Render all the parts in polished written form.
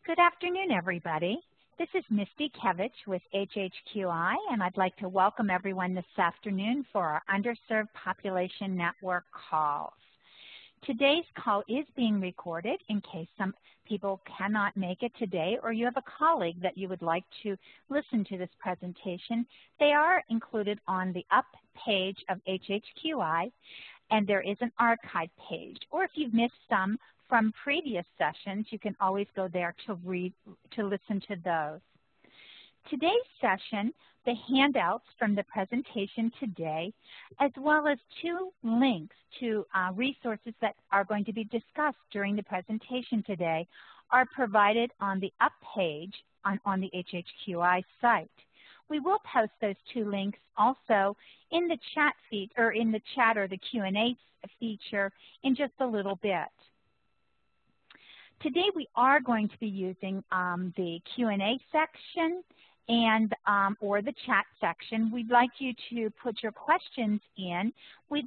Good afternoon, everybody. This is Misty Kevich with HHQI, and I'd like to welcome everyone this afternoon for our Underserved Population Network calls. Today's call is being recorded in case some people cannot make it today or you have a colleague that you would like to listen to this presentation. They are included on the up page of HHQI, and there is an archive page. Or if you've missed some from previous sessions, you can always go there to listen to those. Today's session, the handouts from the presentation today, as well as two links to resources that are going to be discussed during the presentation today, are provided on the up page on the HHQI site. We will post those two links also in the chat feed or in the chat or the Q&A feature in just a little bit. Today we are going to be using the Q&A section and or the chat section. We'd like you to put your questions in.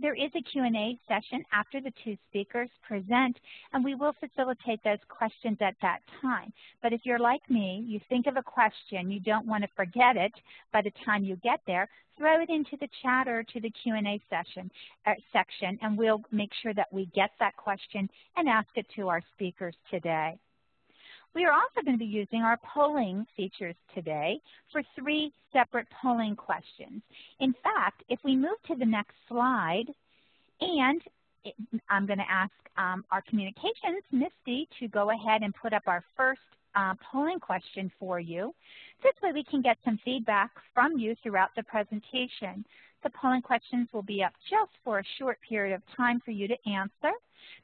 There is a Q&A session after the two speakers present, and we will facilitate those questions at that time. But if you're like me, you think of a question, you don't want to forget it by the time you get there, throw it into the chat or to the Q&A section, and we'll make sure that we get that question and ask it to our speakers today. We are also going to be using our polling features today for 3 separate polling questions. In fact, if we move to the next slide, and I'm going to ask our communications, Misty, to go ahead and put up our first polling question for you. This way we can get some feedback from you throughout the presentation. The polling questions will be up just for a short period of time for you to answer.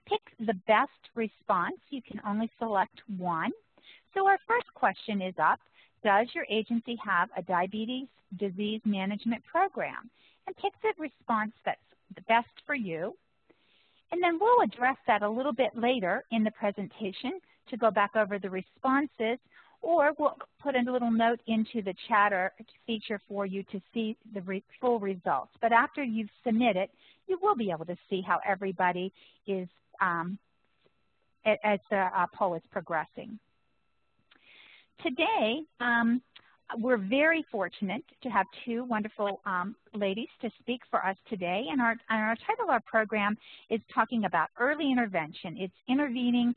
Pick the best response. You can only select one. So our first question is up. Does your agency have a diabetes disease management program? And pick the response that's the best for you. And then we'll address that a little bit later in the presentation to go back over the responses, or we'll put a little note into the chatter feature for you to see the full results. But after you've submitted, you will be able to see how everybody is as the poll is progressing. Today, we're very fortunate to have 2 wonderful ladies to speak for us today, and our title of our program is talking about early intervention. It's intervening,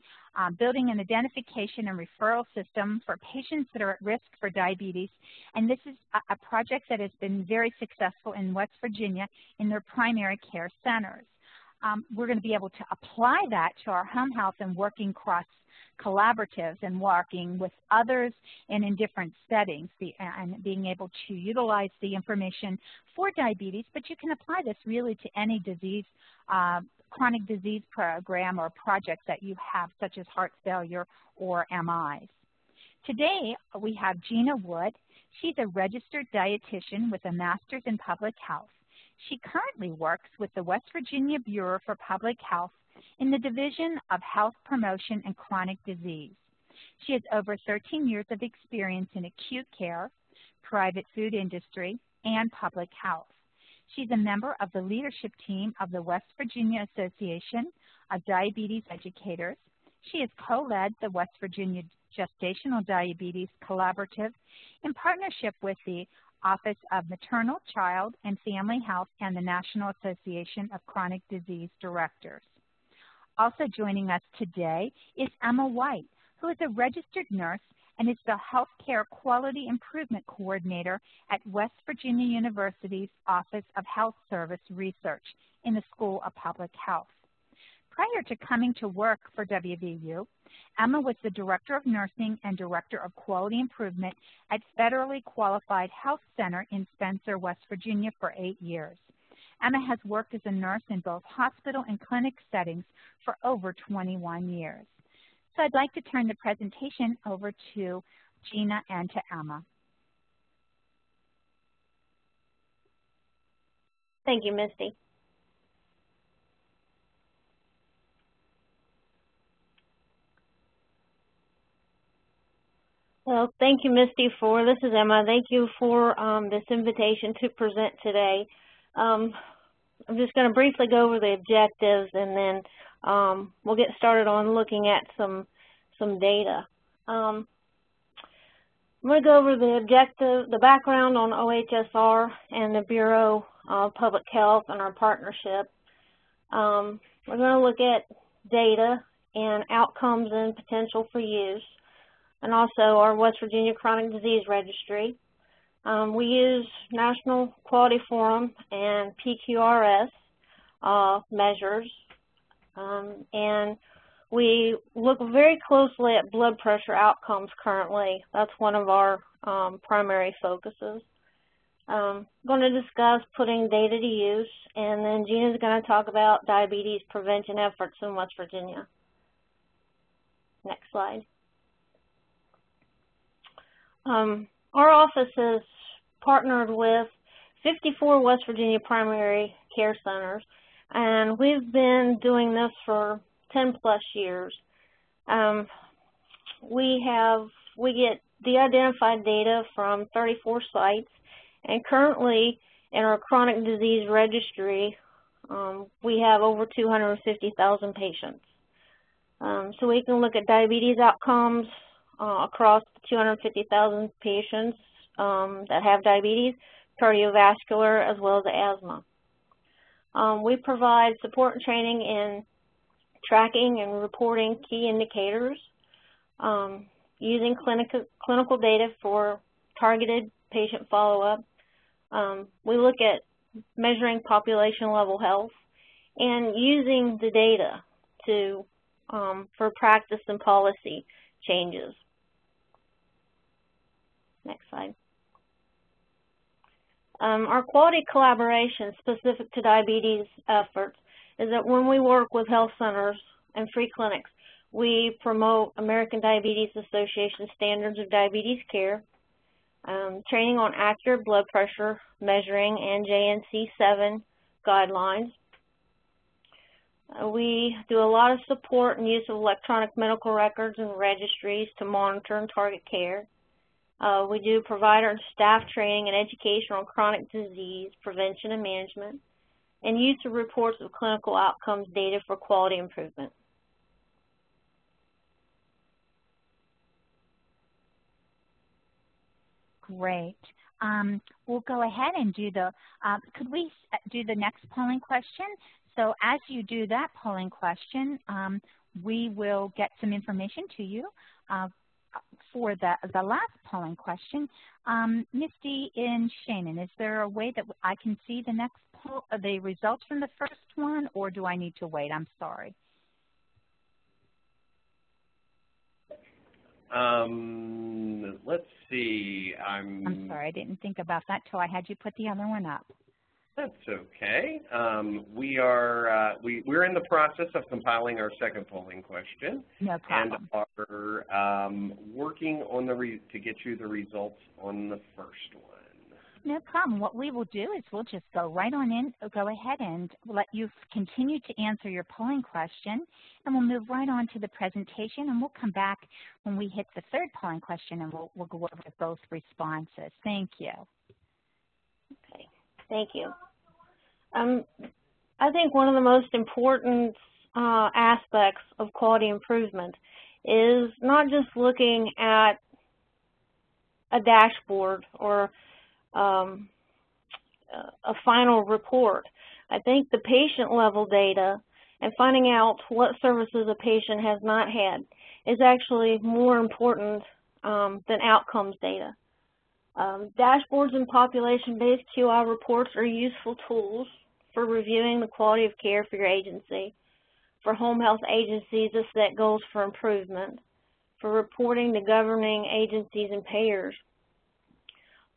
building an identification and referral system for patients that are at risk for diabetes, and this is a project that has been very successful in West Virginia in their primary care centers. We're going to be able to apply that to our home health and working cross collaboratives and working with others and in different settings and being able to utilize the information for diabetes, but you can apply this really to any disease, chronic disease program or project that you have, such as heart failure or MIs. Today we have Gina Wood. She's a registered dietitian with a master's in public health. She currently works with the West Virginia Bureau for Public Health in the Division of Health Promotion and Chronic Disease. She has over 13 years of experience in acute care, private food industry, and public health. She's a member of the leadership team of the West Virginia Association of Diabetes Educators. She has co-led the West Virginia Gestational Diabetes Collaborative in partnership with the Office of Maternal, Child, and Family Health and the National Association of Chronic Disease Directors. Also joining us today is Emma White, who is a registered nurse and is the Healthcare Quality Improvement Coordinator at West Virginia University's Office of Health Service Research in the School of Public Health. Prior to coming to work for WVU, Emma was the Director of Nursing and Director of Quality Improvement at Federally Qualified Health Center in Spencer, West Virginia for 8 years. Emma has worked as a nurse in both hospital and clinic settings for over 21 years. So I'd like to turn the presentation over to Gina and to Emma. Thank you, Misty. Well, thank you, Misty, this is Emma. Thank you for this invitation to present today. I'm just going to briefly go over the objectives, and then we'll get started on looking at some data. I'm going to go over the objective, the background on OHSR and the Bureau of Public Health and our partnership. We're going to look at data and outcomes and potential for use, and also our West Virginia Chronic Disease Registry. We use National Quality Forum and PQRS measures, and we look very closely at blood pressure outcomes currently. That's one of our primary focuses. I'm going to discuss putting data to use, and then Gina's going to talk about diabetes prevention efforts in West Virginia. Next slide. Our office has partnered with 54 West Virginia primary care centers, and we've been doing this for 10+ years. We get de-identified data from 34 sites, and currently in our chronic disease registry, we have over 250,000 patients. So we can look at diabetes outcomes across 250,000 patients that have diabetes, cardiovascular, as well as asthma. We provide support and training in tracking and reporting key indicators, using clinical data for targeted patient follow-up. We look at measuring population-level health and using the data for practice and policy changes. Next slide. Our quality collaboration specific to diabetes efforts is that when we work with health centers and free clinics, we promote American Diabetes Association standards of diabetes care, training on accurate blood pressure measuring and JNC7 guidelines. We do a lot of support and use of electronic medical records and registries to monitor and target care. We do provider and staff training and education on chronic disease prevention and management, and use of reports of clinical outcomes data for quality improvement. Great. We'll go ahead and do could we do the next polling question? So as you do that polling question, we will get some information to you for the last polling question. Misty and Shannon, is there a way that I can see the next poll, the results from the first one, or do I need to wait? I'm sorry. Let's see. I'm sorry, I didn't think about that till I had you put the other one up. That's okay. We're in the process of compiling our second polling question. No problem. And are working on to get you the results on the first one. No problem. What we will do is we'll just go right on in, go ahead and let you continue to answer your polling question, and we'll move right on to the presentation, and we'll come back when we hit the third polling question, and we'll go over both responses. Thank you. Okay. Thank you. I think one of the most important aspects of quality improvement is not just looking at a dashboard or a final report. I think the patient level data and finding out what services a patient has not had is actually more important than outcomes data. Dashboards and population-based QI reports are useful tools for reviewing the quality of care for your agency, for home health agencies to set goals for improvement, for reporting to governing agencies and payers.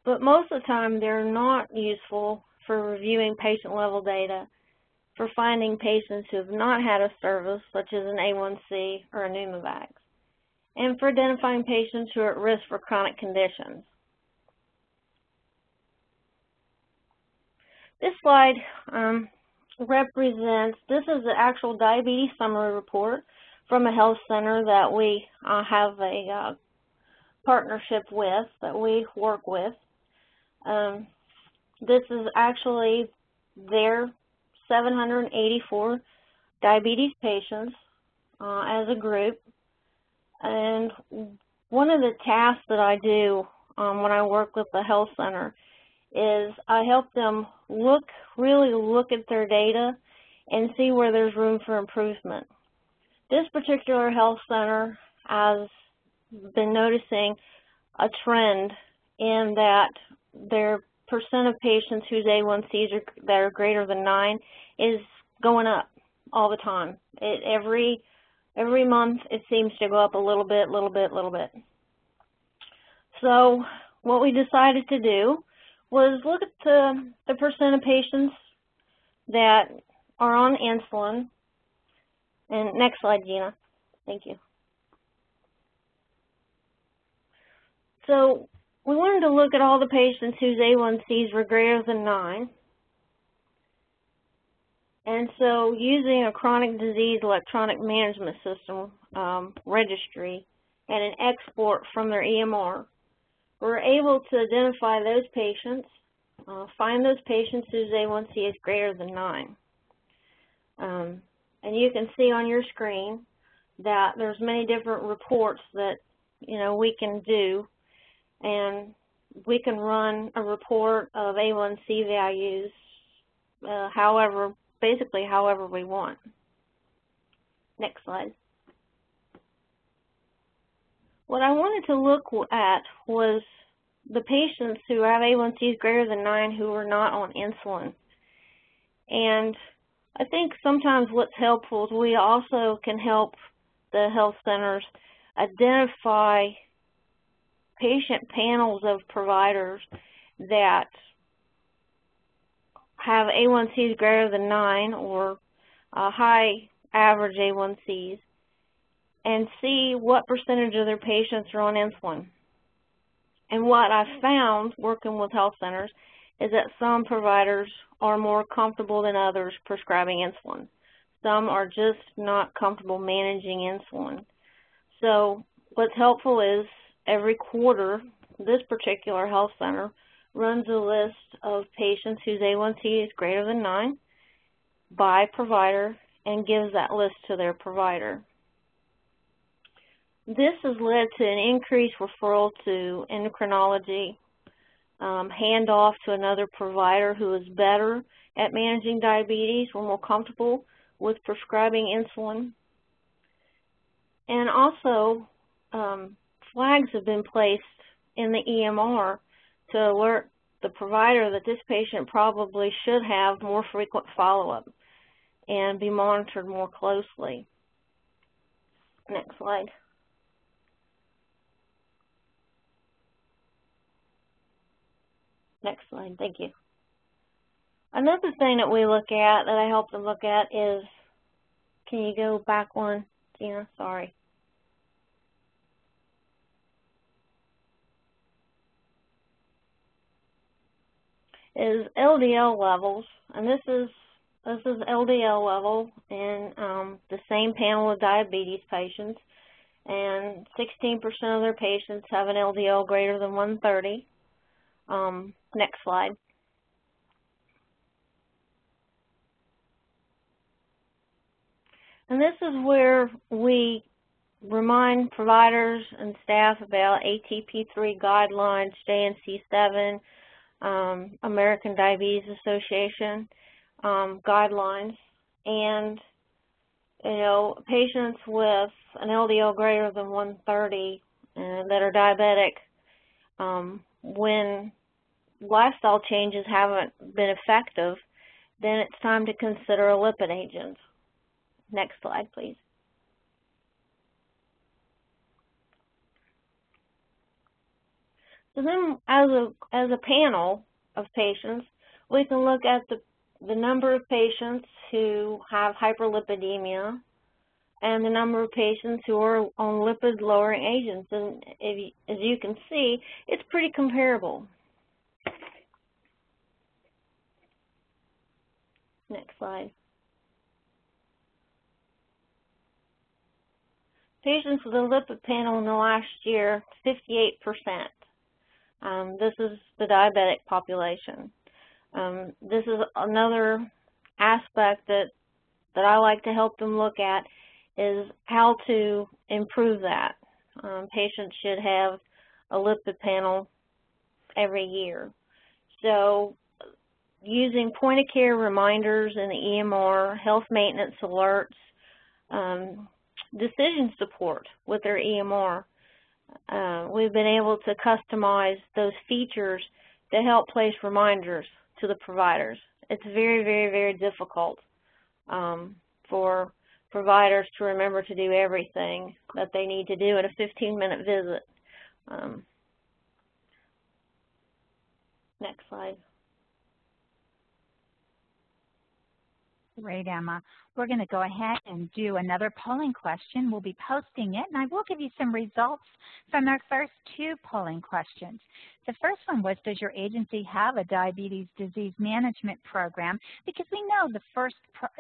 But most of the time, they're not useful for reviewing patient-level data, for finding patients who have not had a service, such as an A1C or a Pneumovax, and for identifying patients who are at risk for chronic conditions. This slide represents, this is the actual diabetes summary report from a health center that we have a partnership with, that we work with. This is actually their 784 diabetes patients as a group, and one of the tasks that I do when I work with the health center is I help them really look at their data and see where there's room for improvement. This particular health center has been noticing a trend in that their percent of patients whose A1Cs that are greater than 9 is going up all the time. Every month it seems to go up a little bit. So what we decided to do was look at the percent of patients that are on insulin. And next slide, Gina. Thank you. So we wanted to look at all the patients whose A1Cs were greater than 9. And so using a chronic disease electronic management system registry and an export from their EMR, we're able to identify those patients, find those patients whose A1C is greater than 9. And you can see on your screen that there's many different reports that we can do, and we can run a report of A1C values basically however we want. Next slide. What I wanted to look at was the patients who have A1Cs greater than 9 who are not on insulin. And I think sometimes what's helpful is we also can help the health centers identify patient panels of providers that have A1Cs greater than 9 or high average A1Cs, and see what percentage of their patients are on insulin. And what I've found working with health centers is that some providers are more comfortable than others prescribing insulin. Some are just not comfortable managing insulin. So what's helpful is every quarter, this particular health center runs a list of patients whose A1C is greater than 9 by provider and gives that list to their provider. This has led to an increased referral to endocrinology, handoff to another provider who is better at managing diabetes, we're more comfortable with prescribing insulin. And also, flags have been placed in the EMR to alert the provider that this patient probably should have more frequent follow-up and be monitored more closely. Next slide. Next slide, thank you. Another thing that we look at, that I help them look at is, can you go back one, Gina? Sorry. Is LDL levels, and this is LDL level in the same panel of diabetes patients, and 16% of their patients have an LDL greater than 130. Next slide. And this is where we remind providers and staff about ATP3 guidelines, JNC7, American Diabetes Association guidelines, and patients with an LDL greater than 130 that are diabetic, when lifestyle changes haven't been effective, then it's time to consider a lipid agent. Next slide, please. So then, as a panel of patients, we can look at the number of patients who have hyperlipidemia and the number of patients who are on lipid-lowering agents. And as you can see, it's pretty comparable. Next slide. Patients with a lipid panel in the last year, 58%. This is the diabetic population. This is another aspect that I like to help them look at, is how to improve that. Patients should have a lipid panel every year. So using point-of-care reminders in the EMR, health maintenance alerts, decision support with their EMR, we've been able to customize those features to help place reminders to the providers. It's very, very, very difficult for providers to remember to do everything that they need to do in a 15-minute visit. Next slide. Great, Emma. We're going to go ahead and do another polling question. We'll be posting it, and I will give you some results from our first two polling questions. The first one was, does your agency have a diabetes disease management program? Because we know the first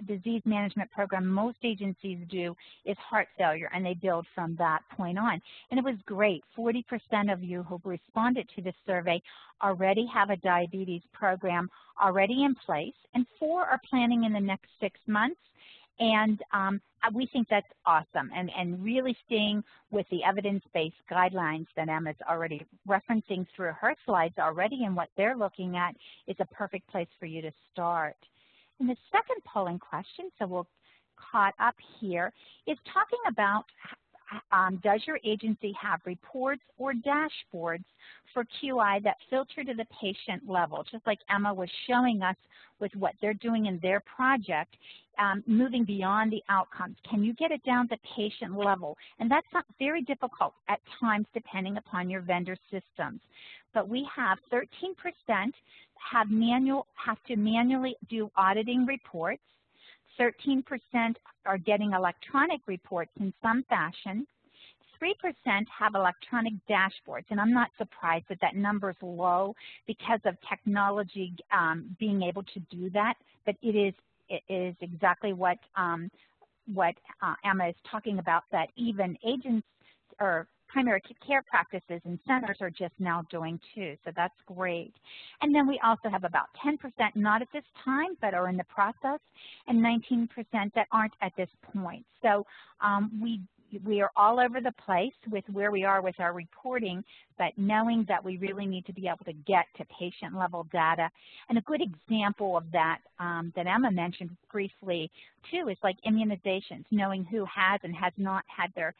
disease management program most agencies do is heart failure, and they build from that point on. And it was great. 40% of you who responded to this survey already have a diabetes program already in place, and 4 are planning in the next 6 months. And we think that's awesome, and really staying with the evidence-based guidelines that Emma's already referencing through her slides already, and what they're looking at is a perfect place for you to start. And the second polling question, so we'll caught up here, is talking about does your agency have reports or dashboards for QI that filter to the patient level, just like Emma was showing us with what they're doing in their project, moving beyond the outcomes. Can you get it down to patient level? And that's not very difficult at times depending upon your vendor systems. But we have 13% have to manually do auditing reports. 13% are getting electronic reports in some fashion. 3% have electronic dashboards, and I'm not surprised that that number is low because of technology being able to do that, but it is exactly what Emma is talking about, that even agents or primary care practices and centers are just now doing too, so that's great. And then we also have about 10% not at this time but are in the process, and 19% that aren't at this point. So we are all over the place with where we are with our reporting, but knowing that we really need to be able to get to patient-level data. And a good example of that that Emma mentioned briefly, too, is like immunizations, knowing who has and has not had their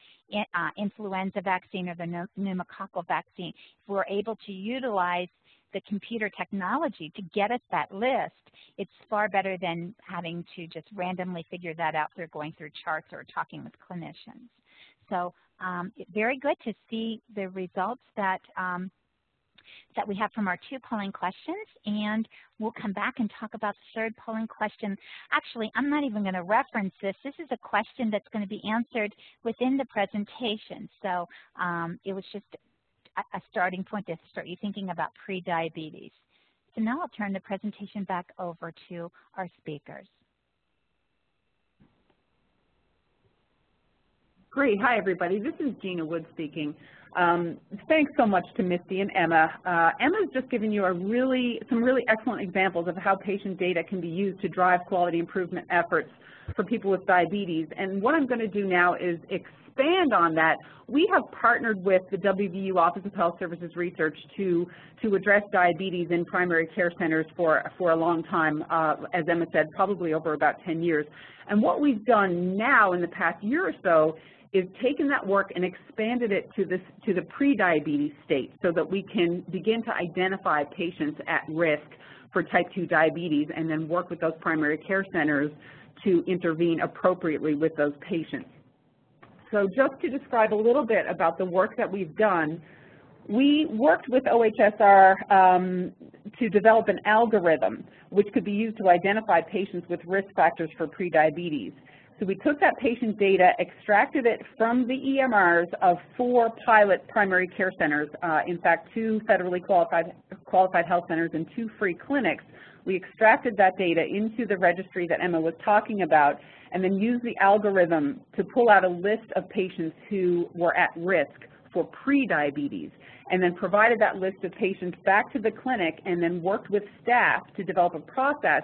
influenza vaccine or the pneumococcal vaccine. If we're able to utilize the computer technology to get us that list, it's far better than having to just randomly figure that out through going through charts or talking with clinicians. So very good to see the results that that we have from our 2 polling questions, and we'll come back and talk about the 3rd polling question. Actually, I'm not even going to reference this. This is a question that's going to be answered within the presentation. So it was just a starting point to start you thinking about pre-diabetes. So now I'll turn the presentation back over to our speakers. Great. Hi, everybody. This is Gina Wood speaking. Thanks so much to Misty and Emma. Emma's just given you some really excellent examples of how patient data can be used to drive quality improvement efforts for people with diabetes. And what I'm going to do now is expand on that. We have partnered with the WVU Office of Health Services Research to address diabetes in primary care centers for a long time, as Emma said, probably over about 10 years. And what we've done now in the past year or so is taken that work and expanded it to the pre-diabetes state so that we can begin to identify patients at risk for type 2 diabetes and then work with those primary care centers to intervene appropriately with those patients. So just to describe a little bit about the work that we've done, we worked with OHSR to develop an algorithm which could be used to identify patients with risk factors for prediabetes. So we took that patient data, extracted it from the EMRs of 4 pilot primary care centers, in fact 2 federally qualified health centers and 2 free clinics. We extracted that data into the registry that Emma was talking about and then used the algorithm to pull out a list of patients who were at risk for prediabetes, and then provided that list of patients back to the clinic and then worked with staff to develop a process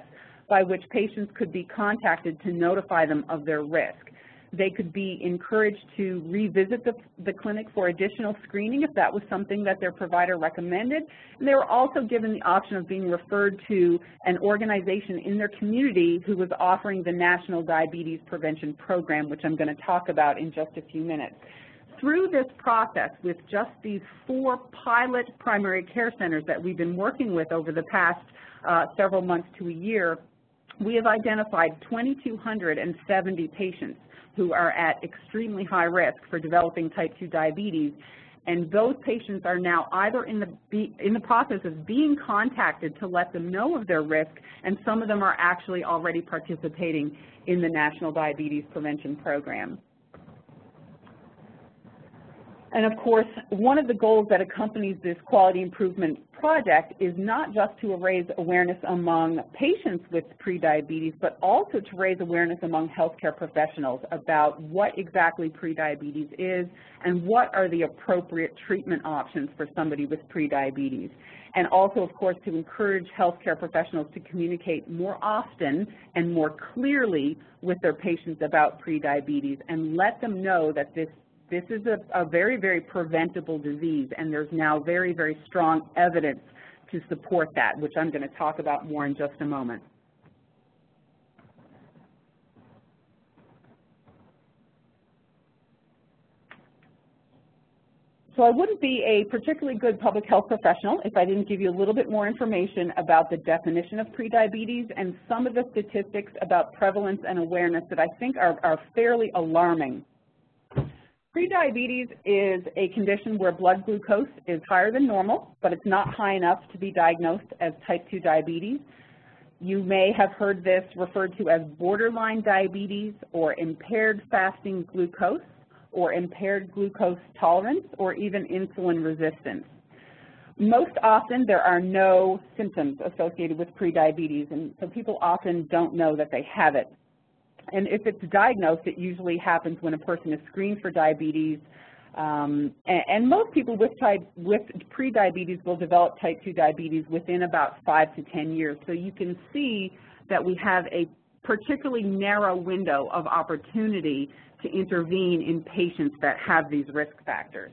by which patients could be contacted to notify them of their risk. They could be encouraged to revisit the clinic for additional screening if that was something that their provider recommended. And they were also given the option of being referred to an organization in their community who was offering the National Diabetes Prevention Program, which I'm going to talk about in just a few minutes. Through this process, with just these 4 pilot primary care centers that we've been working with over the past several months to a year, we have identified 2,270 patients who are at extremely high risk for developing type 2 diabetes, and those patients are now either in the process of being contacted to let them know of their risk, and some of them are actually already participating in the National Diabetes Prevention Program. And of course, one of the goals that accompanies this quality improvement project is not just to raise awareness among patients with prediabetes, but also to raise awareness among healthcare professionals about what exactly prediabetes is and what are the appropriate treatment options for somebody with prediabetes. And also, of course, to encourage healthcare professionals to communicate more often and more clearly with their patients about prediabetes and let them know that this is a very, very preventable disease, and there's now very, very strong evidence to support that, which I'm going to talk about more in just a moment. So I wouldn't be a particularly good public health professional if I didn't give you a little bit more information about the definition of prediabetes and some of the statistics about prevalence and awareness that I think are fairly alarming. Prediabetes is a condition where blood glucose is higher than normal, but it's not high enough to be diagnosed as type 2 diabetes. You may have heard this referred to as borderline diabetes or impaired fasting glucose or impaired glucose tolerance or even insulin resistance. Most often there are no symptoms associated with prediabetes, and so people often don't know that they have it. And if it's diagnosed, it usually happens when a person is screened for diabetes. And most people with prediabetes will develop type 2 diabetes within about 5 to 10 years. So you can see that we have a particularly narrow window of opportunity to intervene in patients that have these risk factors.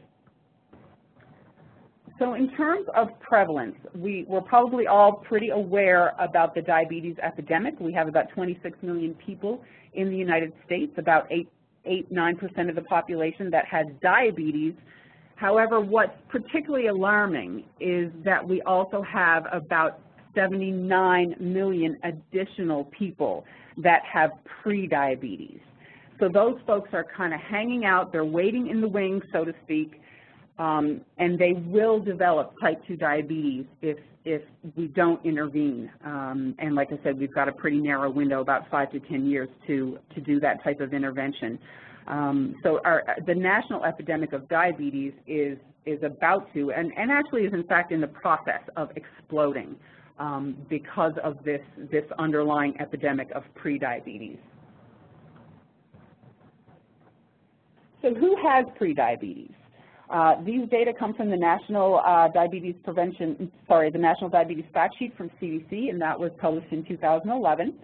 So in terms of prevalence, we're probably all pretty aware about the diabetes epidemic. We have about 26 million people in the United States, about 9% of the population that has diabetes. However, what's particularly alarming is that we also have about 79 million additional people that have prediabetes. So those folks are kind of hanging out, they're waiting in the wings, so to speak, and they will develop type 2 diabetes if we don't intervene. And like I said, we've got a pretty narrow window, about 5 to 10 years to do that type of intervention. So the national epidemic of diabetes is about to, and actually is in fact in the process of exploding because of this underlying epidemic of prediabetes. So who has prediabetes? These data come from the National Diabetes the National Diabetes Fact Sheet from CDC, and that was published in 2011.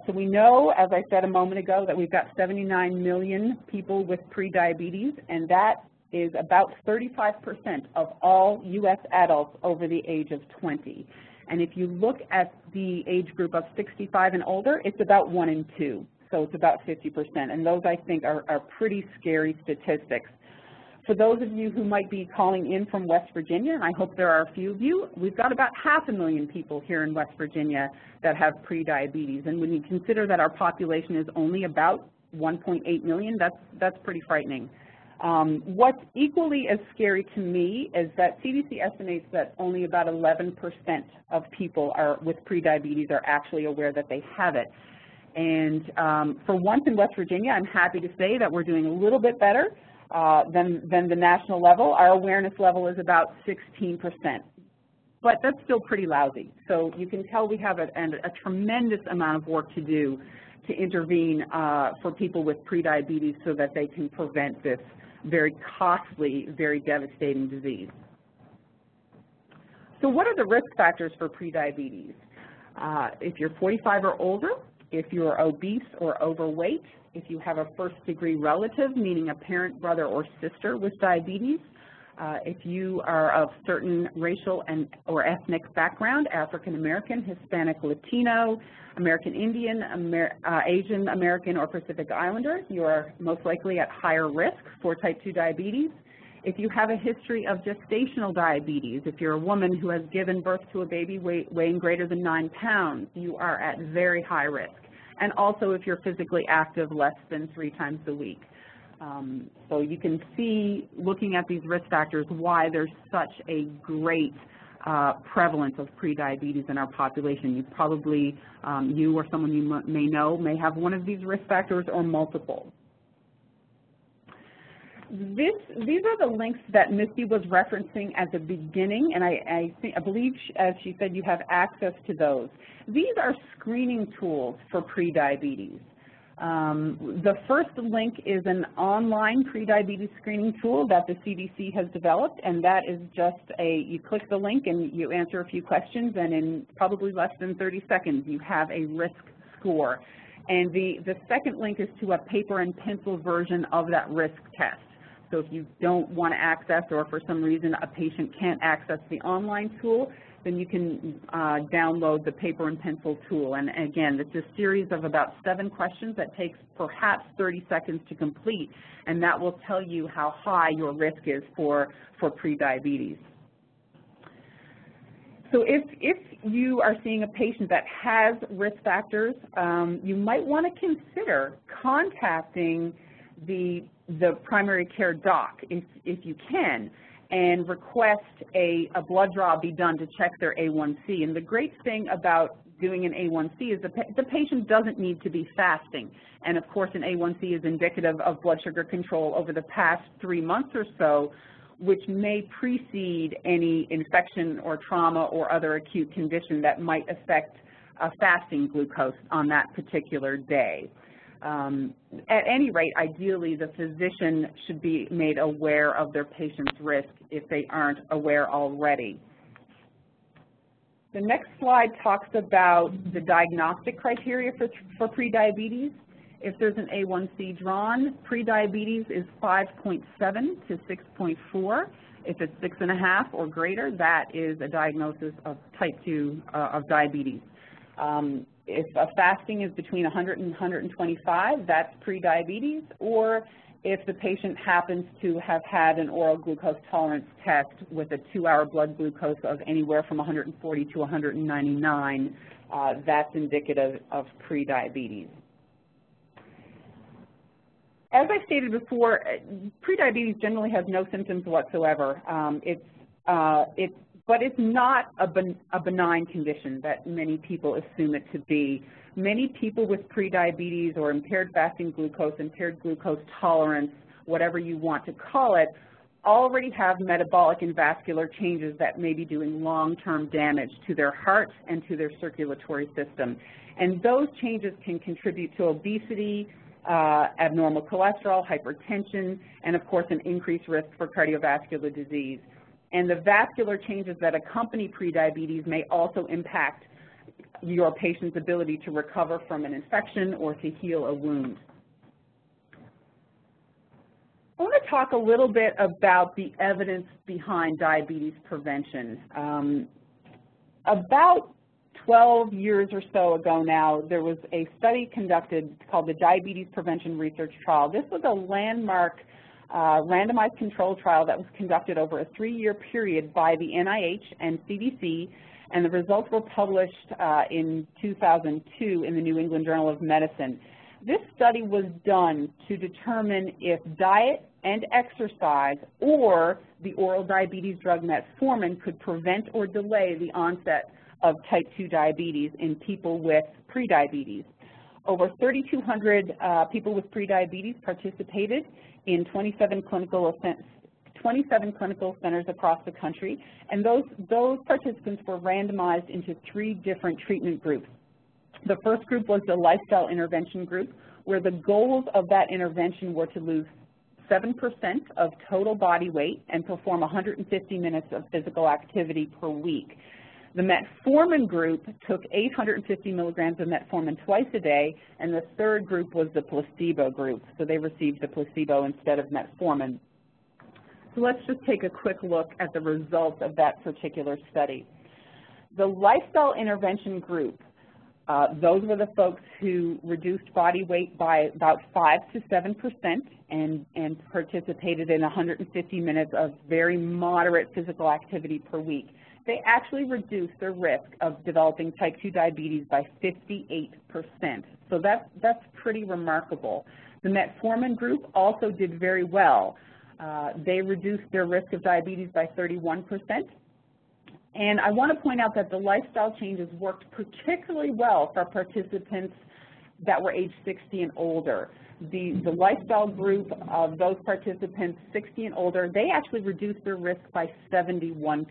So we know, as I said a moment ago, that we've got 79 million people with prediabetes, and that is about 35% of all U.S. adults over the age of 20. And if you look at the age group of 65 and older, it's about 1 in 2. So it's about 50%, and those I think are pretty scary statistics. For those of you who might be calling in from West Virginia, and I hope there are a few of you, we've got about 500,000 people here in West Virginia that have prediabetes. And when you consider that our population is only about 1.8 million, that's pretty frightening. What's equally as scary to me is that CDC estimates that only about 11% of people with prediabetes are actually aware that they have it. And for once in West Virginia, I'm happy to say that we're doing a little bit better than the national level. Our awareness level is about 16%, but that's still pretty lousy. So you can tell we have a tremendous amount of work to do to intervene for people with prediabetes so that they can prevent this very costly, very devastating disease. So what are the risk factors for prediabetes? If you're 45 or older, if you're obese or overweight, if you have a first-degree relative, meaning a parent, brother, or sister with diabetes, if you are of certain racial or ethnic background, African American, Hispanic, Latino, American Indian, Asian American, or Pacific Islander, you are most likely at higher risk for type 2 diabetes. If you have a history of gestational diabetes, if you're a woman who has given birth to a baby weighing greater than 9 pounds, you are at very high risk. And also if you're physically active less than 3 times a week. So you can see, looking at these risk factors, why there's such a great prevalence of prediabetes in our population. You probably, you or someone you may know may have one of these risk factors or multiple. These are the links that Misty was referencing at the beginning, and I believe, as she said, you have access to those. These are screening tools for prediabetes. The first link is an online prediabetes screening tool that the CDC has developed, and that is just you click the link and you answer a few questions, and in probably less than 30 seconds you have a risk score. And the second link is to a paper and pencil version of that risk test. So if you don't want to access, or for some reason a patient can't access the online tool, then you can download the paper and pencil tool. And again, it's a series of about 7 questions that takes perhaps 30 seconds to complete, and that will tell you how high your risk is for prediabetes. So if you are seeing a patient that has risk factors, you might want to consider contacting the primary care doc if you can, and request a blood draw be done to check their A1C. And the great thing about doing an A1C is the patient doesn't need to be fasting. And of course, an A1C is indicative of blood sugar control over the past 3 months or so, which may precede any infection or trauma or other acute condition that might affect fasting glucose on that particular day. At any rate, ideally, the physician should be made aware of their patient's risk if they aren't aware already. The next slide talks about the diagnostic criteria for prediabetes. If there's an A1C drawn, prediabetes is 5.7 to 6.4. If it's 6.5 or greater, that is a diagnosis of type 2 of diabetes. If a fasting is between 100 and 125, that's prediabetes, or if the patient happens to have had an oral glucose tolerance test with a 2-hour blood glucose of anywhere from 140 to 199, that's indicative of prediabetes. As I stated before, prediabetes generally has no symptoms whatsoever. But it's not a benign condition that many people assume it to be. Many people with prediabetes or impaired fasting glucose, impaired glucose tolerance, whatever you want to call it, already have metabolic and vascular changes that may be doing long-term damage to their heart and to their circulatory system. And those changes can contribute to obesity, abnormal cholesterol, hypertension, and of course an increased risk for cardiovascular disease. And the vascular changes that accompany prediabetes may also impact your patient's ability to recover from an infection or to heal a wound. I want to talk a little bit about the evidence behind diabetes prevention. About 12 years or so ago now, there was a study conducted called the Diabetes Prevention Research Trial. This was a landmark randomized control trial that was conducted over a 3-year period by the NIH and CDC, and the results were published in 2002 in the New England Journal of Medicine. This study was done to determine if diet and exercise or the oral diabetes drug metformin could prevent or delay the onset of type 2 diabetes in people with prediabetes. Over 3,200 people with prediabetes participated in 27 clinical centers across the country, and those participants were randomized into 3 different treatment groups. The first group was the lifestyle intervention group, where the goals of that intervention were to lose 7% of total body weight and perform 150 minutes of physical activity per week. The metformin group took 850 milligrams of metformin twice a day, and the third group was the placebo group. So they received the placebo instead of metformin. So let's just take a quick look at the results of that particular study. The lifestyle intervention group, those were the folks who reduced body weight by about 5 to 7% and participated in 150 minutes of very moderate physical activity per week. They actually reduced their risk of developing type 2 diabetes by 58%. So that's pretty remarkable. The metformin group also did very well. They reduced their risk of diabetes by 31%. And I want to point out that the lifestyle changes worked particularly well for participants that were age 60 and older. The lifestyle group of those participants 60 and older, they actually reduced their risk by 71%.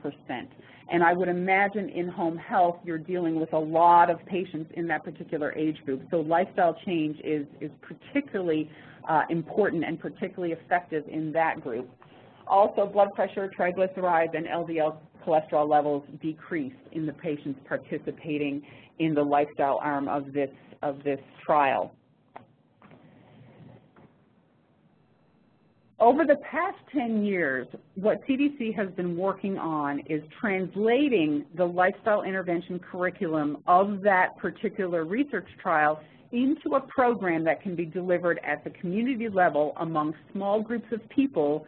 And I would imagine in home health you're dealing with a lot of patients in that particular age group. So lifestyle change is particularly important and particularly effective in that group. Also, blood pressure, triglycerides, and LDL cholesterol levels decreased in the patients participating in the lifestyle arm of this trial. Over the past 10 years, what CDC has been working on is translating the lifestyle intervention curriculum of that particular research trial into a program that can be delivered at the community level among small groups of people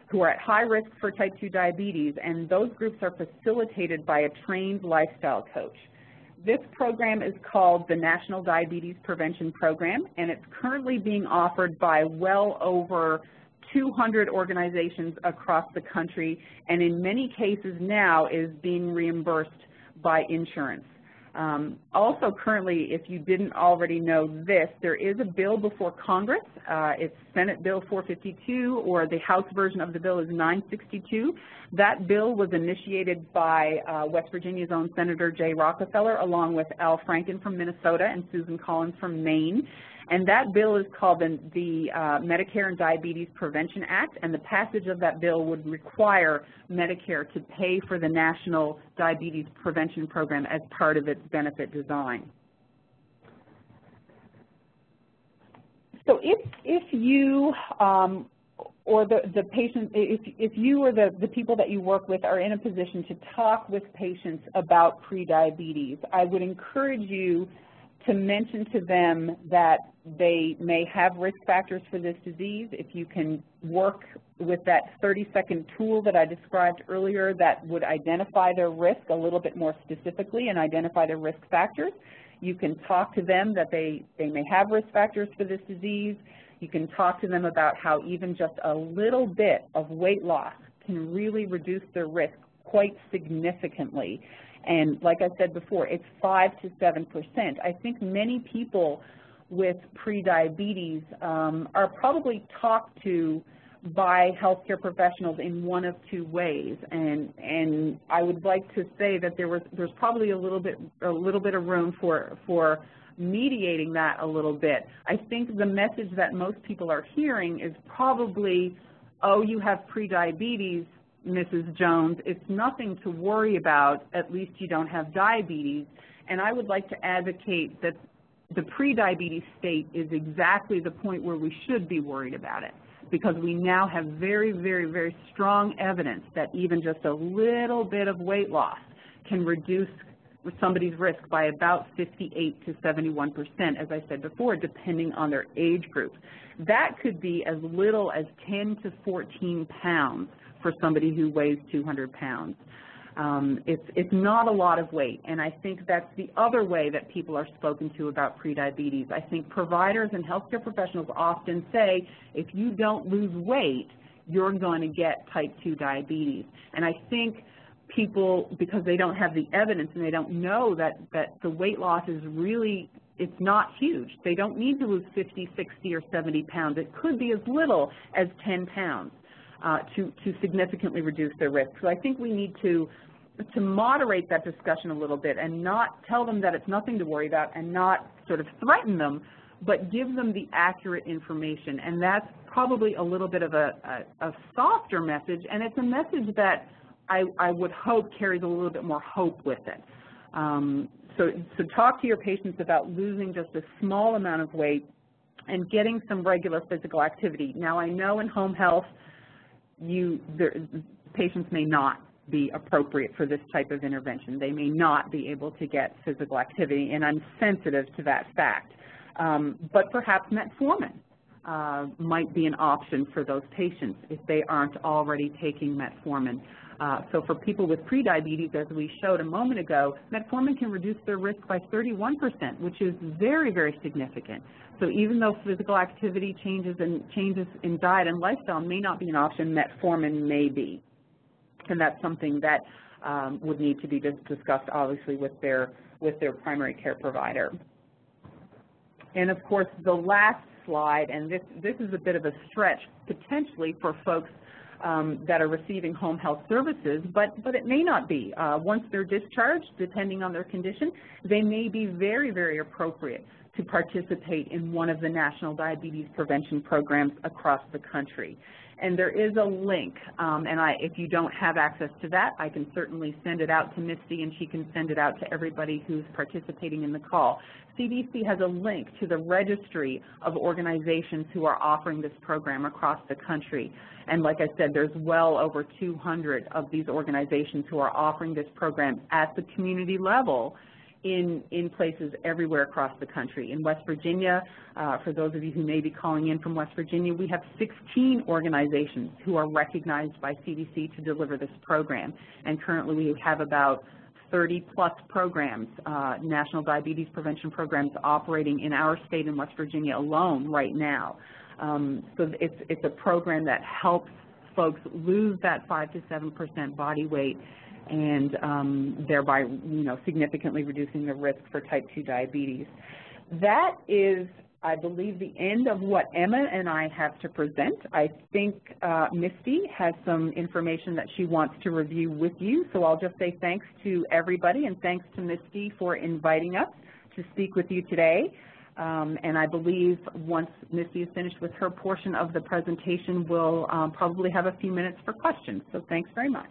who are at high risk for type 2 diabetes, and those groups are facilitated by a trained lifestyle coach. This program is called the National Diabetes Prevention Program, and it's currently being offered by well over 200 organizations across the country, and in many cases now is being reimbursed by insurance. Also currently, if you didn't already know this, there is a bill before Congress. It's Senate Bill 452, or the House version of the bill is 962. That bill was initiated by West Virginia's own Senator Jay Rockefeller, along with Al Franken from Minnesota and Susan Collins from Maine. And that bill is called the Medicare and Diabetes Prevention Act, and the passage of that bill would require Medicare to pay for the National Diabetes Prevention Program as part of its benefit design. So if you or the patient, if you or the people that you work with are in a position to talk with patients about prediabetes, I would encourage you to mention to them that they may have risk factors for this disease. If you can work with that 30-second tool that I described earlier that would identify their risk a little bit more specifically and identify their risk factors, you can talk to them that they may have risk factors for this disease. You can talk to them about how even just a little bit of weight loss can really reduce their risk quite significantly. And like I said before, it's 5 to 7%. I think many people with prediabetes are probably talked to by healthcare professionals in one of two ways. And I would like to say that there's probably a little bit of room for mediating that a little bit. I think the message that most people are hearing is probably, oh, you have prediabetes, Mrs. Jones, it's nothing to worry about, at least you don't have diabetes. And I would like to advocate that the prediabetes state is exactly the point where we should be worried about it, because we now have very, very, very strong evidence that even just a little bit of weight loss can reduce somebody's risk by about 58 to 71%, as I said before, depending on their age group. That could be as little as 10 to 14 pounds for somebody who weighs 200 pounds. It's not a lot of weight, and I think that's the other way that people are spoken to about prediabetes. I think providers and healthcare professionals often say, if you don't lose weight, you're going to get type 2 diabetes. And I think people, because they don't have the evidence and they don't know that the weight loss is really, it's not huge. They don't need to lose 50, 60, or 70 pounds. It could be as little as 10 pounds. To significantly reduce their risk. So I think we need to moderate that discussion a little bit and not tell them that it's nothing to worry about and not sort of threaten them, but give them the accurate information. And that's probably a little bit of a softer message, and it's a message that I would hope carries a little bit more hope with it. So talk to your patients about losing just a small amount of weight and getting some regular physical activity. Now, I know in home health, patients may not be appropriate for this type of intervention. They may not be able to get physical activity, and I'm sensitive to that fact. But perhaps metformin might be an option for those patients if they aren't already taking metformin. So for people with prediabetes, as we showed a moment ago, metformin can reduce their risk by 31%, which is very, very significant. So even though physical activity changes in diet and lifestyle may not be an option, metformin may be. And that's something that would need to be discussed, obviously, with their primary care provider. And of course, the last slide, and this is a bit of a stretch potentially for folks that are receiving home health services, but it may not be. Once they're discharged, depending on their condition, they may be very, very appropriate to participate in one of the national diabetes prevention programs across the country. And there is a link, and if you don't have access to that, I can certainly send it out to Misty, and she can send it out to everybody who's participating in the call. CDC has a link to the registry of organizations who are offering this program across the country. And like I said, there's well over 200 of these organizations who are offering this program at the community level in places everywhere across the country. In West Virginia, for those of you who may be calling in from West Virginia, we have 16 organizations who are recognized by CDC to deliver this program. And currently we have about 30-plus programs, national diabetes prevention programs operating in our state in West Virginia alone right now. So it's a program that helps folks lose that 5 to 7% body weight, and thereby, significantly reducing the risk for type 2 diabetes. That is, I believe, the end of what Emma and I have to present. I think Misty has some information that she wants to review with you, so I'll just say thanks to everybody, and thanks to Misty for inviting us to speak with you today. And I believe once Misty is finished with her portion of the presentation, we'll probably have a few minutes for questions. So thanks very much.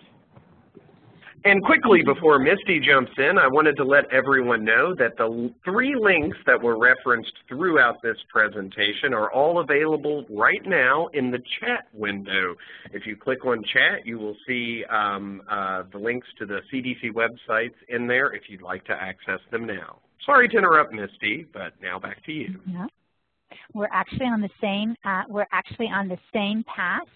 And quickly, before Misty jumps in, I wanted to let everyone know that the 3 links that were referenced throughout this presentation are all available right now in the chat window. If you click on chat, you will see the links to the CDC websites in there if you'd like to access them now. Sorry to interrupt, Misty, but now back to you. Yeah. We're actually on the same path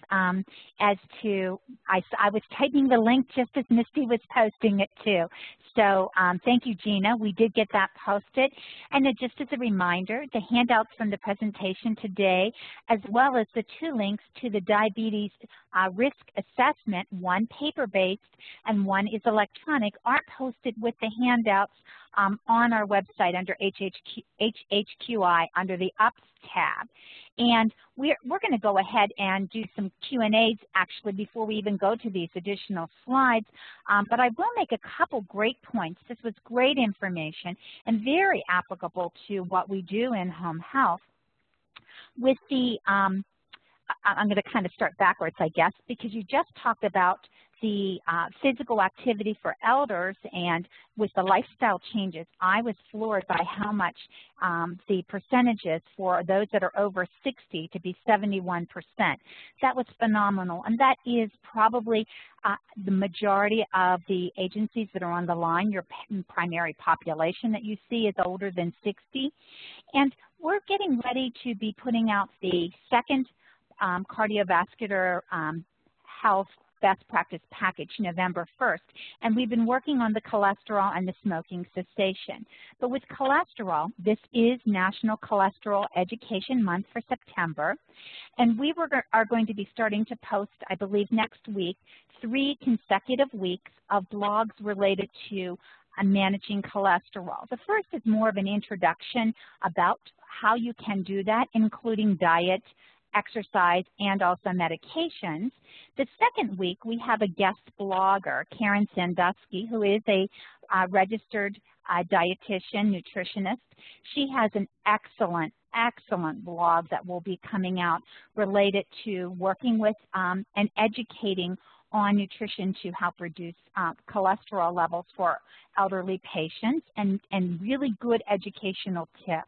as to, I was typing the link just as Misty was posting it too. So thank you, Gina. We did get that posted. And then just as a reminder, the handouts from the presentation today, as well as the 2 links to the diabetes risk assessment, one paper-based and one is electronic, are posted with the handouts on our website under HHQI under the UPS tab. And we're going to go ahead and do some Q&As actually before we even go to these additional slides. But I will make a couple great points. This was great information and very applicable to what we do in home health. With the, I'm going to kind of start backwards, I guess, because you just talked about the physical activity for elders, and with the lifestyle changes, I was floored by how much the percentages for those that are over 60 to be 71%. That was phenomenal, and that is probably the majority of the agencies that are on the line. Your primary population that you see is older than 60, and we're getting ready to be putting out the second cardiovascular health best practice package November 1st, and we've been working on the cholesterol and the smoking cessation. But with cholesterol, this is National Cholesterol Education Month for September, and we are going to be starting to post, I believe next week, 3 consecutive weeks of blogs related to managing cholesterol. The first is more of an introduction about how you can do that, including diet, exercise, and also medications. The second week, we have a guest blogger, Karen Sandusky, who is a registered dietitian, nutritionist. She has an excellent blog that will be coming out related to working with and educating on nutrition to help reduce cholesterol levels for elderly patients, and really good educational tips.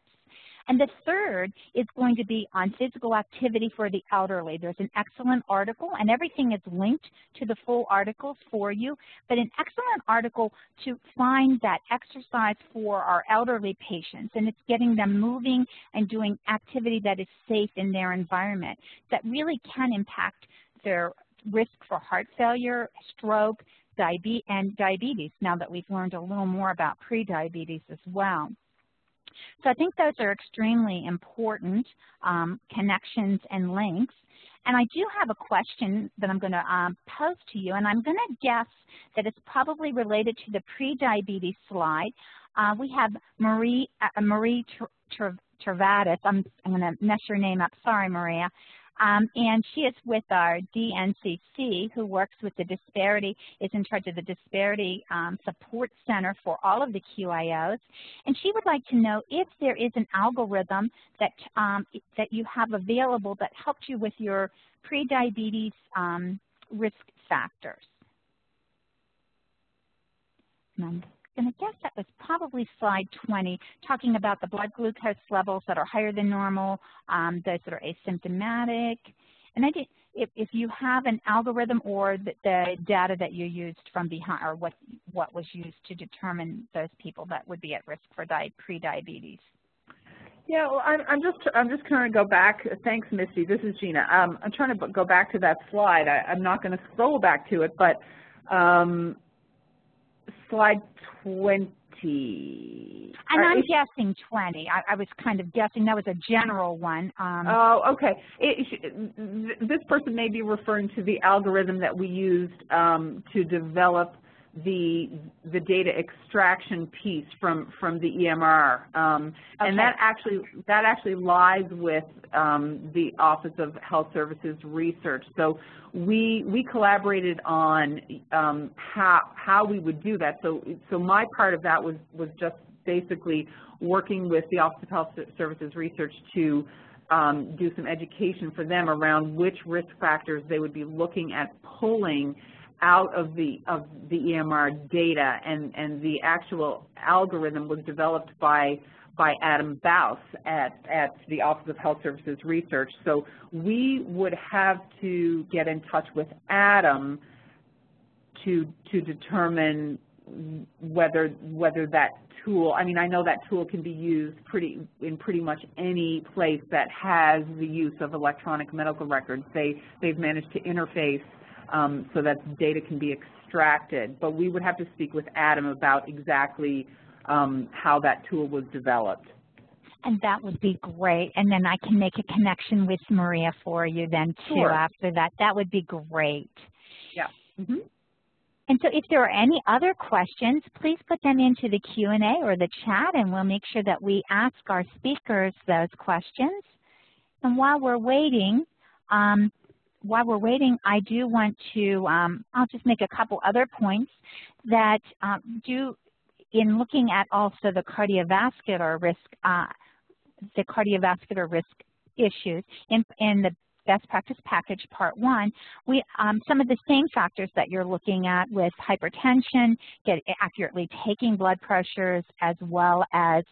And the third is going to be on physical activity for the elderly. There's an excellent article, and everything is linked to the full articles for you, but an excellent article to find that exercise for our elderly patients, and it's getting them moving and doing activity that is safe in their environment that really can impact their risk for heart failure, stroke, and diabetes, now that we've learned a little more about prediabetes as well. So I think those are extremely important connections and links. And I do have a question that I'm going to pose to you, and I'm going to guess that it's probably related to the prediabetes slide. We have Marie Travadis. I'm going to mess your name up. Sorry, Maria. And she is with our DNCC, who works with the disparity, is in charge of the Disparity Support Center for all of the QIOs. And she would like to know if there is an algorithm that, that you have available that helped you with your prediabetes risk factors. And I'm going to guess that was probably slide 20, talking about the blood glucose levels that are higher than normal, those that are asymptomatic. And if you have an algorithm or the data that you used from behind, or what was used to determine those people that would be at risk for prediabetes. Yeah, well, I'm just trying to go back. Thanks, Misty. This is Gina. I'm trying to go back to that slide. I'm not going to scroll back to it, but slide 20. And I'm guessing 20. I was kind of guessing that was a general one. Oh, okay. This person may be referring to the algorithm that we used to develop the data extraction piece from the EMR, okay. And that actually lies with the Office of Health Services Research. So we collaborated on how we would do that. So my part of that was just basically working with the Office of Health Services Research to do some education for them around which risk factors they would be looking at pulling out of the EMR data, and the actual algorithm was developed by Adam Baus at the Office of Health Services Research. So we would have to get in touch with Adam to determine whether that tool, I mean, I know that tool can be used in pretty much any place that has the use of electronic medical records. They've managed to interface so that data can be extracted. But we would have to speak with Adam about exactly how that tool was developed. And that would be great. And then I can make a connection with Maria for you then too. Sure. After that. That would be great. Yeah. Mm-hmm. And so if there are any other questions, please put them into the Q&A or the chat, and we'll make sure that we ask our speakers those questions. And while we're waiting, I do want to, I'll just make a couple other points that in looking at also the cardiovascular risk issues in the Best Practice Package Part 1, some of the same factors that you're looking at with hypertension, accurately taking blood pressures, as well as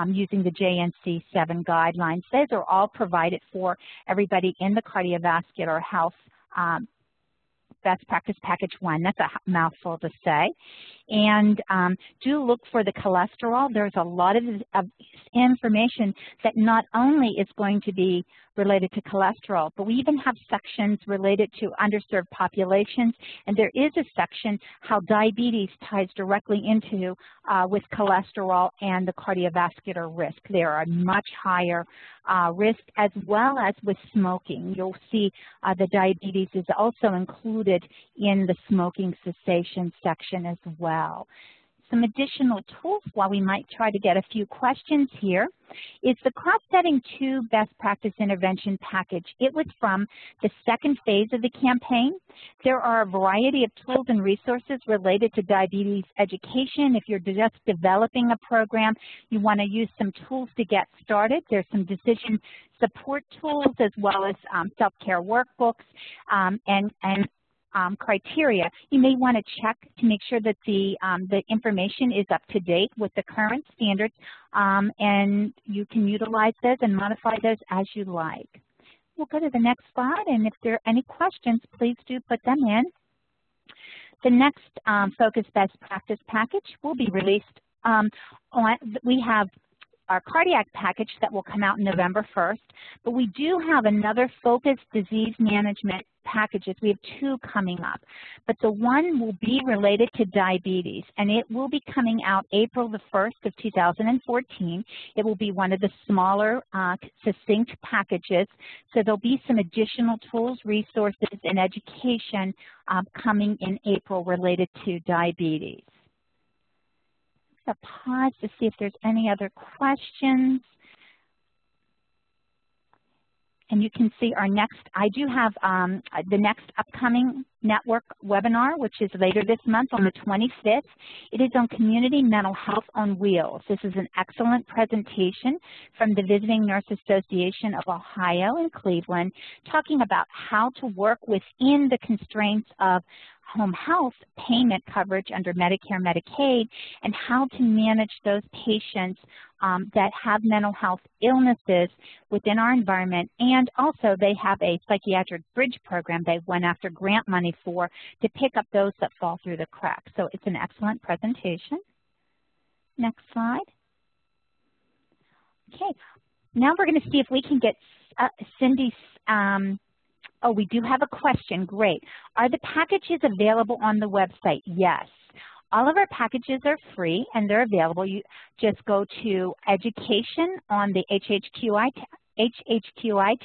using the JNC7 guidelines. Those are all provided for everybody in the cardiovascular health Best Practice Package 1. That's a mouthful to say. And do look for the cholesterol. There's a lot of information that not only is going to be related to cholesterol, but we even have sections related to underserved populations, and there is a section how diabetes ties directly into with cholesterol and the cardiovascular risk. There are much higher risk, as well as with smoking. You'll see the diabetes is also included in the smoking cessation section as well. Some additional tools, while we might try to get a few questions here, is the Cross-Setting 2 Best Practice Intervention Package. It was from the second phase of the campaign. There are a variety of tools and resources related to diabetes education. If you're just developing a program, you want to use some tools to get started. There's some decision support tools, as well as self-care workbooks, and criteria, you may want to check to make sure that the information is up to date with the current standards, and you can utilize those and modify those as you like. We'll go to the next slide, and if there are any questions, please do put them in. The next Focus Best Practice package will be released we have our cardiac package that will come out November 1st, but we do have another Focus Disease Management packages. We have two coming up, but the one will be related to diabetes, and it will be coming out April the 1st of 2014. It will be one of the smaller, succinct packages, so there'll be some additional tools, resources, and education coming in April related to diabetes. I'll pause to see if there's any other questions. And you can see our next, I do have the next upcoming network webinar, which is later this month on the 25th. It is on Community Mental Health on Wheels. This is an excellent presentation from the Visiting Nurse Association of Ohio in Cleveland, talking about how to work within the constraints of home health payment coverage under Medicare, Medicaid, and how to manage those patients that have mental health illnesses within our environment. And also they have a psychiatric bridge program they went after grant money for to pick up those that fall through the cracks. So it's an excellent presentation. Next slide. Okay, now we're going to see if we can get Cindy's oh, we do have a question. Great. Are the packages available on the website? Yes. All of our packages are free and they're available. You just go to Education on the HHQI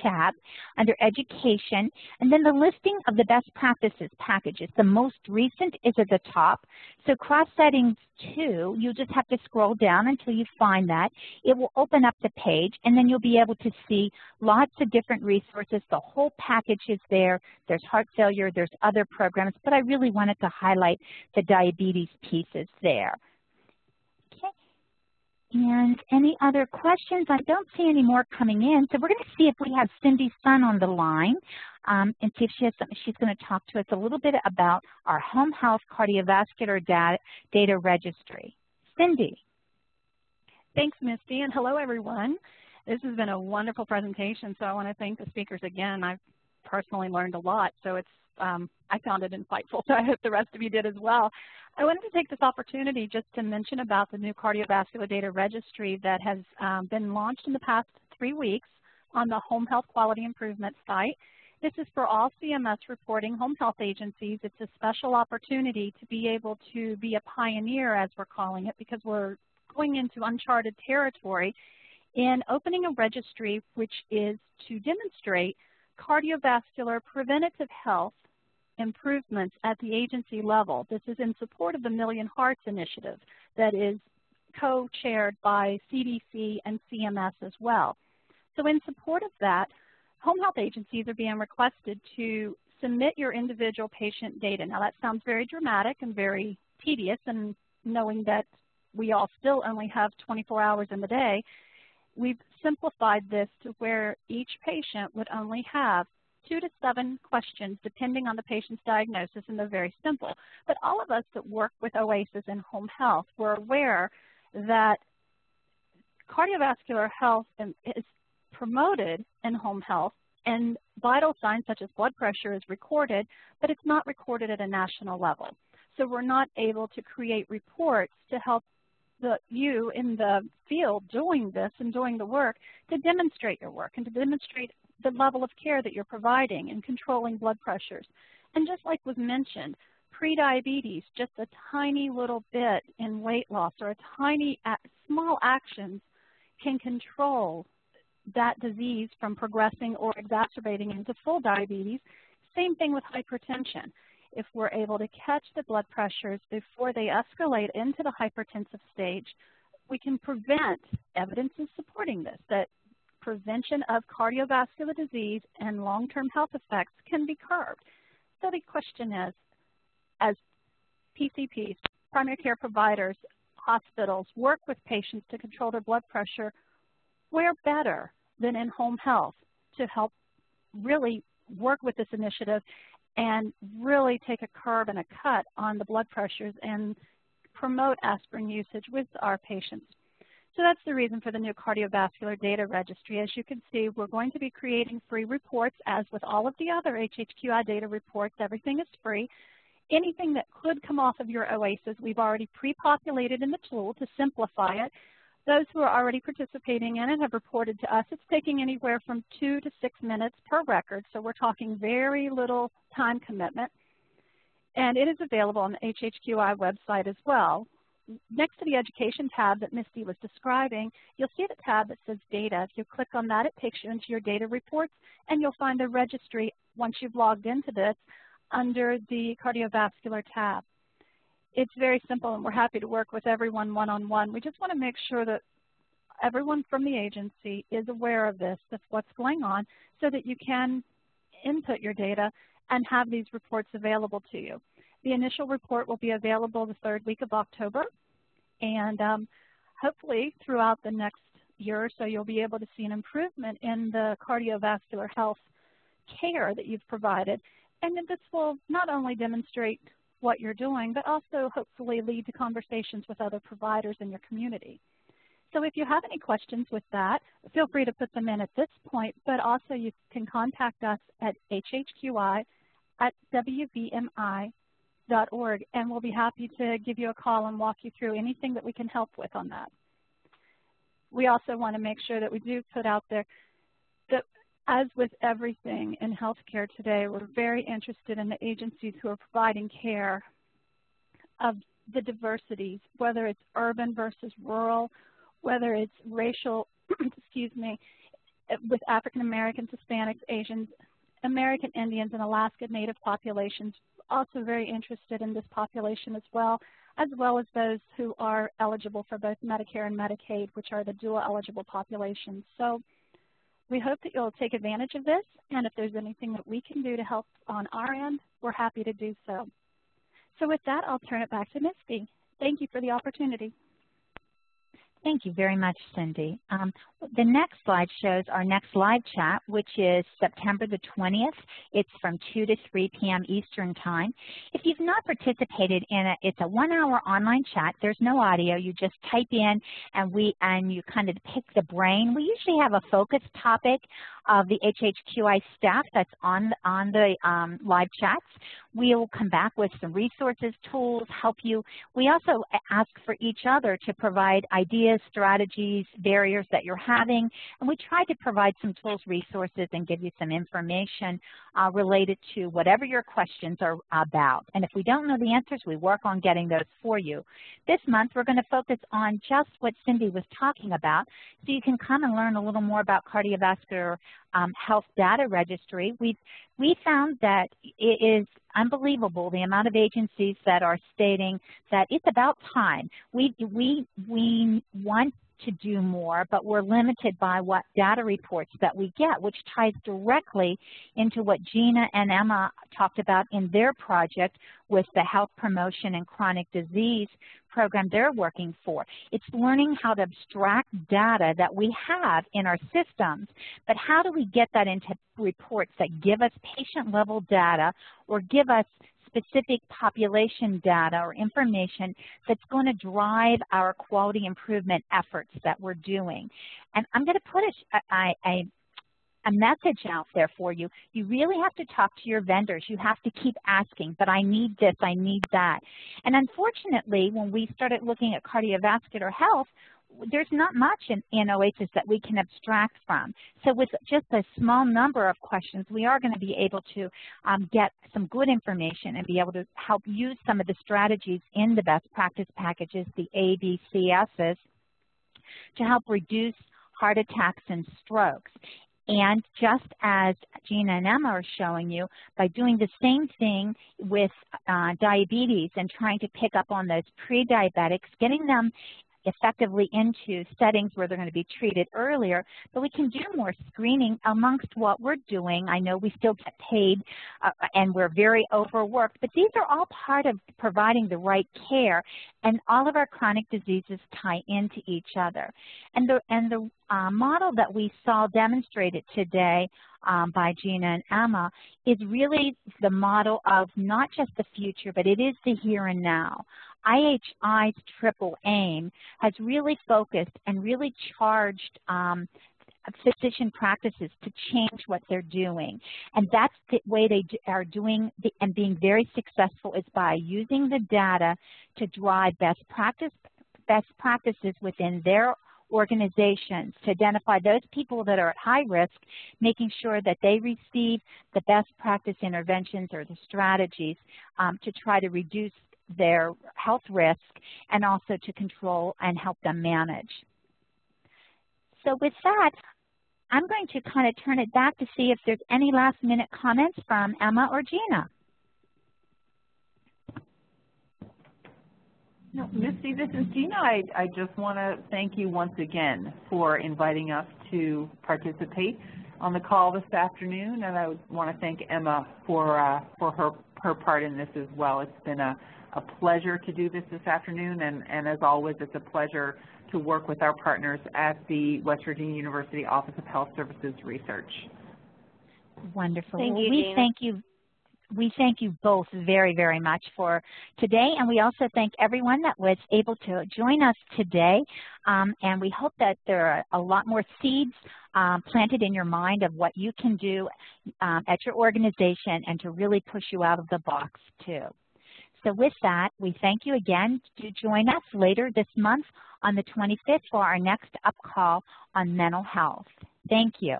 tab under Education, and then the listing of the best practices packages. The most recent is at the top. So Cross Settings 2, you just have to scroll down until you find that. It will open up the page, and then you'll be able to see lots of different resources. The whole package is there. There's heart failure, there's other programs, but I really wanted to highlight the diabetes pieces there. And any other questions? I don't see any more coming in. So we're going to see if we have Cindy Sun on the line and see if she has something. She's going to talk to us a little bit about our home health cardiovascular data registry. Cindy. Thanks, Misty, and hello, everyone. This has been a wonderful presentation, so I want to thank the speakers again. I've personally learned a lot, so it's I found it insightful, so I hope the rest of you did as well. I wanted to take this opportunity just to mention about the new cardiovascular data registry that has been launched in the past 3 weeks on the Home Health Quality Improvement site. This is for all CMS reporting home health agencies. It's a special opportunity to be able to be a pioneer, as we're calling it, because we're going into uncharted territory in opening a registry which is to demonstrate cardiovascular preventative health improvements at the agency level. This is in support of the Million Hearts Initiative that is co-chaired by CDC and CMS as well. So in support of that, home health agencies are being requested to submit your individual patient data. Now that sounds very dramatic and very tedious, and knowing that we all still only have 24 hours in the day, we've simplified this to where each patient would only have 2 to 7 questions depending on the patient's diagnosis, and they're very simple. But all of us that work with OASIS in home health, we're aware that cardiovascular health is promoted in home health, and vital signs such as blood pressure is recorded, but it's not recorded at a national level. So we're not able to create reports to help you in the field doing this and doing the work to demonstrate your work and to demonstrate the level of care that you're providing in controlling blood pressures. And just like was mentioned, prediabetes, just a tiny little bit in weight loss or a tiny small actions can control that disease from progressing or exacerbating into full diabetes. Same thing with hypertension. If we're able to catch the blood pressures before they escalate into the hypertensive stage, we can prevent, evidence is supporting this, that prevention of cardiovascular disease and long-term health effects can be curbed. So the question is, as PCPs, primary care providers, hospitals work with patients to control their blood pressure, where better than in home health to help really work with this initiative and really take a curve and a cut on the blood pressures and promote aspirin usage with our patients. So that's the reason for the new cardiovascular data registry. As you can see, we're going to be creating free reports. As with all of the other HHQI data reports, everything is free. Anything that could come off of your OASIS, we've already pre-populated in the tool to simplify it. Those who are already participating in it have reported to us it's taking anywhere from 2 to 6 minutes per record, so we're talking very little time commitment. And it is available on the HHQI website as well. Next to the Education tab that Misty was describing, you'll see the tab that says Data. If you click on that, it takes you into your data reports, and you'll find the registry once you've logged into this under the Cardiovascular tab. It's very simple, and we're happy to work with everyone one-on-one. We just want to make sure that everyone from the agency is aware of this, of what's going on, so that you can input your data and have these reports available to you. The initial report will be available the 3rd week of October, and hopefully throughout the next year or so you'll be able to see an improvement in the cardiovascular health care that you've provided. And then this will not only demonstrate what you're doing, but also hopefully lead to conversations with other providers in your community. So if you have any questions with that, feel free to put them in at this point, but also you can contact us at hhqi@wvmi.org, and we'll be happy to give you a call and walk you through anything that we can help with on that. We also want to make sure that we do put out there that, as with everything in healthcare today, we're very interested in the agencies who are providing care of the diversities, whether it's urban versus rural, whether it's racial, excuse me, with African Americans, Hispanics, Asians, American Indians, and Alaska Native populations, also very interested in this population as well as those who are eligible for both Medicare and Medicaid, which are the dual eligible populations. So we hope that you'll take advantage of this, and if there's anything that we can do to help on our end, we're happy to do so. So with that, I'll turn it back to Misty. Thank you for the opportunity. Thank you very much, Cindy. The next slide shows our next live chat, which is September the 20th. It's from 2 to 3 p.m. Eastern Time. If you've not participated in it, it's a 1-hour online chat. There's no audio. You just type in, and you kind of pick the brain. We usually have a focus topic of the HHQI staff that's on the live chats. We'll come back with some resources, tools, help you. We also ask for each other to provide ideas, strategies, barriers that you're having, and we try to provide some tools, resources, and give you some information related to whatever your questions are about. And if we don't know the answers, we work on getting those for you. This month, we're going to focus on just what Cindy was talking about, so you can come and learn a little more about cardiovascular health data registry. We found that it is unbelievable the amount of agencies that are stating that it's about time. We want to do more, but we're limited by what data reports that we get, which ties directly into what Gina and Emma talked about in their project with the health promotion and chronic disease program they're working for. It's learning how to abstract data that we have in our systems, but how do we get that into reports that give us patient-level data or give us specific population data or information that's going to drive our quality improvement efforts that we're doing. And I'm going to put a message out there for you. You really have to talk to your vendors. You have to keep asking, but I need this, I need that. And unfortunately, when we started looking at cardiovascular health, there's not much in OASIS that we can abstract from. So with just a small number of questions, we are going to be able to get some good information and be able to help use some of the strategies in the best practice packages, the ABCSs, to help reduce heart attacks and strokes. And just as Gina and Emma are showing you, by doing the same thing with diabetes and trying to pick up on those pre-diabetics, getting them effectively into settings where they're going to be treated earlier, but we can do more screening amongst what we're doing. I know we still get paid and we're very overworked, but these are all part of providing the right care, and all of our chronic diseases tie into each other. And the model that we saw demonstrated today by Gina and Emma is really the model of not just the future, but it is the here and now. IHI's triple aim has really focused and really charged physician practices to change what they're doing. And that's the way they are doing and being very successful, is by using the data to drive best practices within their organizations, to identify those people that are at high risk, making sure that they receive the best practice interventions or the strategies to try to reduce their health risk and also to control and help them manage. So with that, I'm going to kind of turn it back to see if there's any last minute comments from Emma or Gina. No, Misty, this is Gina. I just want to thank you once again for inviting us to participate on the call this afternoon, and I want to thank Emma for her part in this as well. It's been a pleasure to do this afternoon, and as always, it's a pleasure to work with our partners at the West Virginia University Office of Health Services Research. Wonderful. Thank you, we Gina. thank you. We thank you both very, very much for today, and we also thank everyone that was able to join us today, and we hope that there are a lot more seeds planted in your mind of what you can do at your organization and to really push you out of the box too. So with that, we thank you again. To join us later this month on the 25th for our next up call on mental health. Thank you.